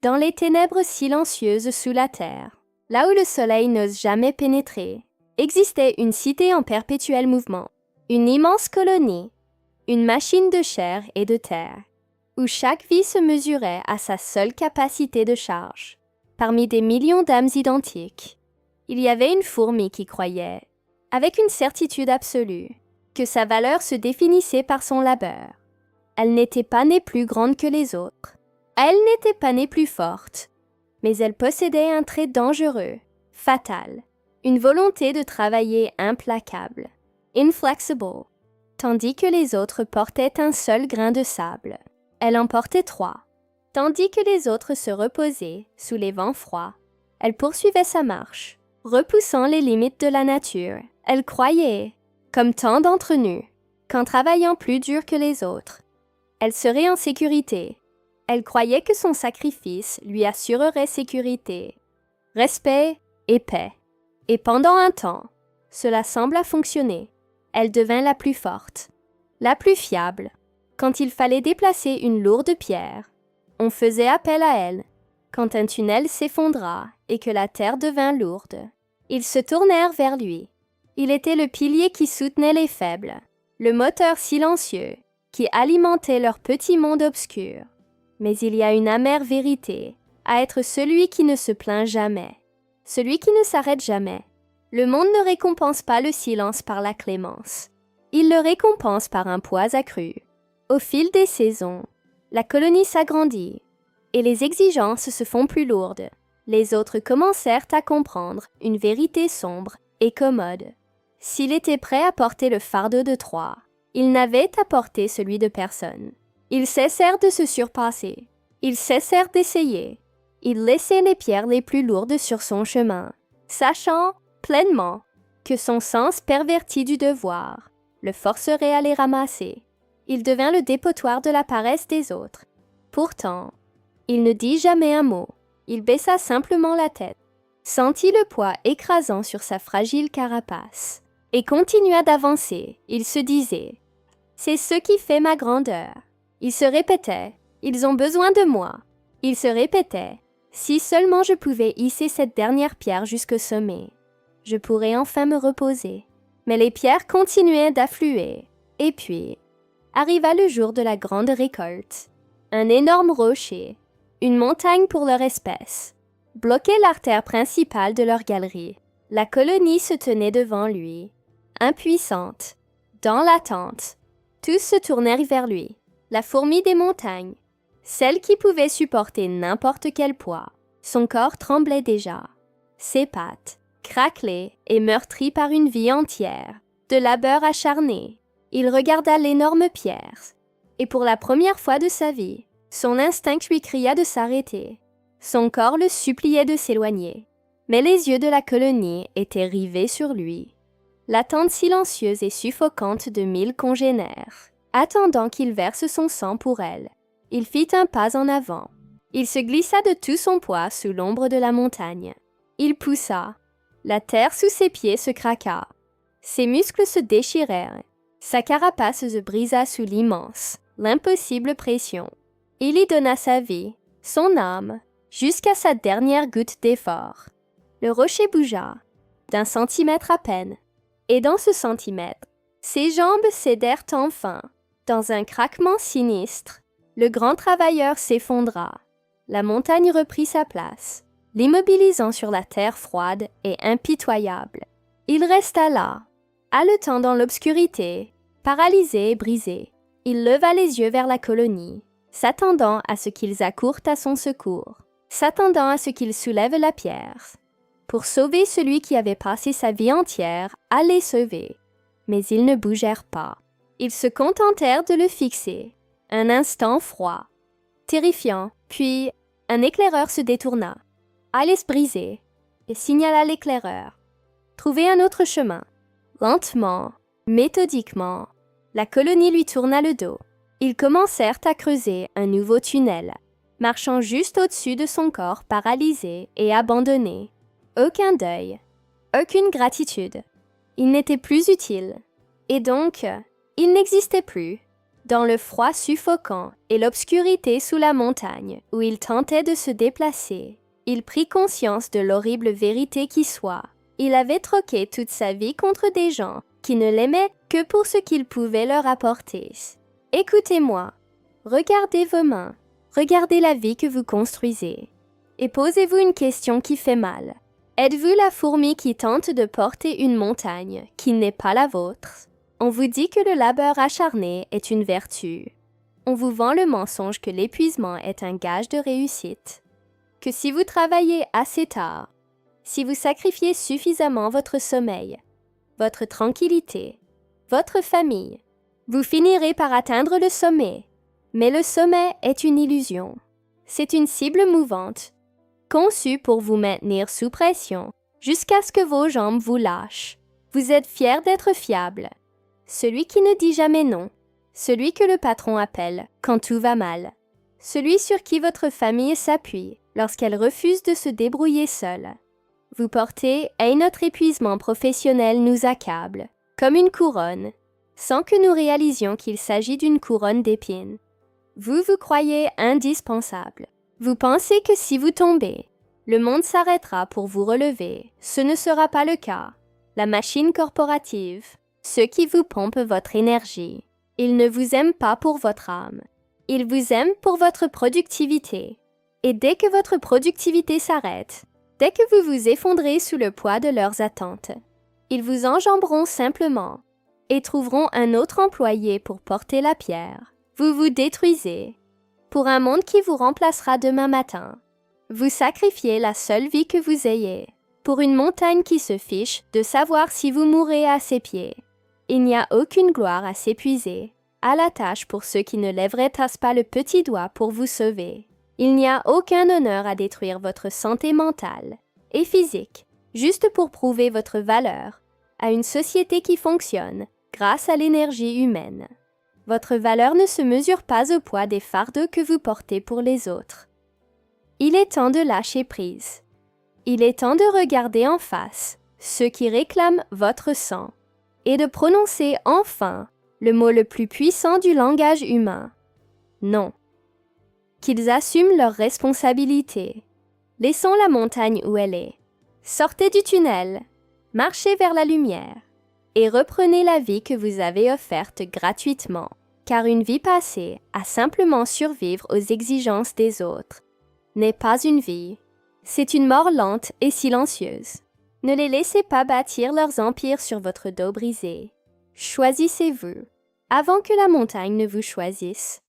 Dans les ténèbres silencieuses sous la terre, là où le soleil n'ose jamais pénétrer, existait une cité en perpétuel mouvement, une immense colonie, une machine de chair et de terre, où chaque vie se mesurait à sa seule capacité de charge. Parmi des millions d'âmes identiques, il y avait une fourmi qui croyait, avec une certitude absolue, que sa valeur se définissait par son labeur. Elle n'était pas née plus grande que les autres. Elle n'était pas née plus forte, mais elle possédait un trait dangereux, fatal, une volonté de travailler implacable, inflexible, tandis que les autres portaient un seul grain de sable. Elle en portait 3. Tandis que les autres se reposaient sous les vents froids, elle poursuivait sa marche, repoussant les limites de la nature. Elle croyait, comme tant d'entre nous, qu'en travaillant plus dur que les autres, elle serait en sécurité. Elle croyait que son sacrifice lui assurerait sécurité, respect et paix. Et pendant un temps, cela sembla fonctionner. Elle devint la plus forte, la plus fiable. Quand il fallait déplacer une lourde pierre, on faisait appel à elle. Quand un tunnel s'effondra et que la terre devint lourde, ils se tournèrent vers lui. Il était le pilier qui soutenait les faibles, le moteur silencieux qui alimentait leur petit monde obscur. Mais il y a une amère vérité à être celui qui ne se plaint jamais, celui qui ne s'arrête jamais. Le monde ne récompense pas le silence par la clémence. Il le récompense par un poids accru. Au fil des saisons, la colonie s'agrandit et les exigences se font plus lourdes. Les autres commencèrent à comprendre une vérité sombre et commode. S'il était prêt à porter le fardeau de 3, il n'avait à porter celui de personne. Ils cessèrent de se surpasser. Ils cessèrent d'essayer. Ils laissaient les pierres les plus lourdes sur son chemin, sachant pleinement que son sens perverti du devoir le forcerait à les ramasser. Il devint le dépotoir de la paresse des autres. Pourtant, il ne dit jamais un mot. Il baissa simplement la tête, sentit le poids écrasant sur sa fragile carapace et continua d'avancer. Il se disait « C'est ce qui fait ma grandeur ». Il se répétait « Ils ont besoin de moi ». Il se répétait « Si seulement je pouvais hisser cette dernière pierre jusqu'au sommet, je pourrais enfin me reposer ». Mais les pierres continuaient d'affluer. Et puis, arriva le jour de la grande récolte. Un énorme rocher, une montagne pour leur espèce, bloquait l'artère principale de leur galerie. La colonie se tenait devant lui, impuissante, dans l'attente. Tous se tournèrent vers lui. La fourmi des montagnes, celle qui pouvait supporter n'importe quel poids. Son corps tremblait déjà. Ses pattes, craquelées et meurtries par une vie entière, de labeur acharné. Il regarda l'énorme pierre, et pour la première fois de sa vie, son instinct lui cria de s'arrêter. Son corps le suppliait de s'éloigner, mais les yeux de la colonie étaient rivés sur lui. L'attente silencieuse et suffocante de 1000 congénères, attendant qu'il verse son sang pour elle. Il fit un pas en avant. Il se glissa de tout son poids sous l'ombre de la montagne. Il poussa. La terre sous ses pieds se craqua. Ses muscles se déchirèrent. Sa carapace se brisa sous l'immense, l'impossible pression. Il y donna sa vie, son âme, jusqu'à sa dernière goutte d'effort. Le rocher bougea, d'1 centimètre à peine, et dans ce centimètre, ses jambes cédèrent enfin. Dans un craquement sinistre, le grand travailleur s'effondra. La montagne reprit sa place, l'immobilisant sur la terre froide et impitoyable. Il resta là, haletant dans l'obscurité, paralysé et brisé. Il leva les yeux vers la colonie, s'attendant à ce qu'ils accourent à son secours, s'attendant à ce qu'ils soulèvent la pierre. Pour sauver celui qui avait passé sa vie entière à les sauver. Mais ils ne bougèrent pas. Ils se contentèrent de le fixer. Un instant froid, terrifiant, puis un éclaireur se détourna. Alice brisait et signala à l'éclaireur. Trouvez un autre chemin. Lentement, méthodiquement, la colonie lui tourna le dos. Ils commencèrent à creuser un nouveau tunnel, marchant juste au-dessus de son corps paralysé et abandonné. Aucun deuil, aucune gratitude. Il n'était plus utile. Et donc, il n'existait plus. dans le froid suffocant et l'obscurité sous la montagne où il tentait de se déplacer, il prit conscience de l'horrible vérité qui soit. Il avait troqué toute sa vie contre des gens qui ne l'aimaient que pour ce qu'il pouvait leur apporter. Écoutez-moi, regardez vos mains, regardez la vie que vous construisez, et posez-vous une question qui fait mal. Êtes-vous la fourmi qui tente de porter une montagne qui n'est pas la vôtre? On vous dit que le labeur acharné est une vertu. On vous vend le mensonge que l'épuisement est un gage de réussite. Que si vous travaillez assez tard, si vous sacrifiez suffisamment votre sommeil, votre tranquillité, votre famille, vous finirez par atteindre le sommet. Mais le sommet est une illusion. C'est une cible mouvante, conçue pour vous maintenir sous pression jusqu'à ce que vos jambes vous lâchent. Vous êtes fier d'être fiable. Celui qui ne dit jamais non. Celui que le patron appelle quand tout va mal. Celui sur qui votre famille s'appuie lorsqu'elle refuse de se débrouiller seule. Vous portez et notre épuisement professionnel nous accable, comme une couronne, sans que nous réalisions qu'il s'agit d'une couronne d'épines. Vous vous croyez indispensable. Vous pensez que si vous tombez, le monde s'arrêtera pour vous relever. Ce ne sera pas le cas. La machine corporative, ceux qui vous pompent votre énergie, ils ne vous aiment pas pour votre âme. Ils vous aiment pour votre productivité. Et dès que votre productivité s'arrête, dès que vous vous effondrez sous le poids de leurs attentes, ils vous enjamberont simplement et trouveront un autre employé pour porter la pierre. Vous vous détruisez pour un monde qui vous remplacera demain matin. Vous sacrifiez la seule vie que vous ayez pour une montagne qui se fiche de savoir si vous mourrez à ses pieds. Il n'y a aucune gloire à s'épuiser à la tâche pour ceux qui ne lèveraient pas le petit doigt pour vous sauver. Il n'y a aucun honneur à détruire votre santé mentale et physique juste pour prouver votre valeur à une société qui fonctionne grâce à l'énergie humaine. Votre valeur ne se mesure pas au poids des fardeaux que vous portez pour les autres. Il est temps de lâcher prise. Il est temps de regarder en face ceux qui réclament votre sang et de prononcer enfin le mot le plus puissant du langage humain. Non. Qu'ils assument leurs responsabilités. Laissons la montagne où elle est. Sortez du tunnel, marchez vers la lumière et reprenez la vie que vous avez offerte gratuitement, car une vie passée à simplement survivre aux exigences des autres n'est pas une vie, c'est une mort lente et silencieuse. Ne les laissez pas bâtir leurs empires sur votre dos brisé. Choisissez-vous, avant que la montagne ne vous choisisse.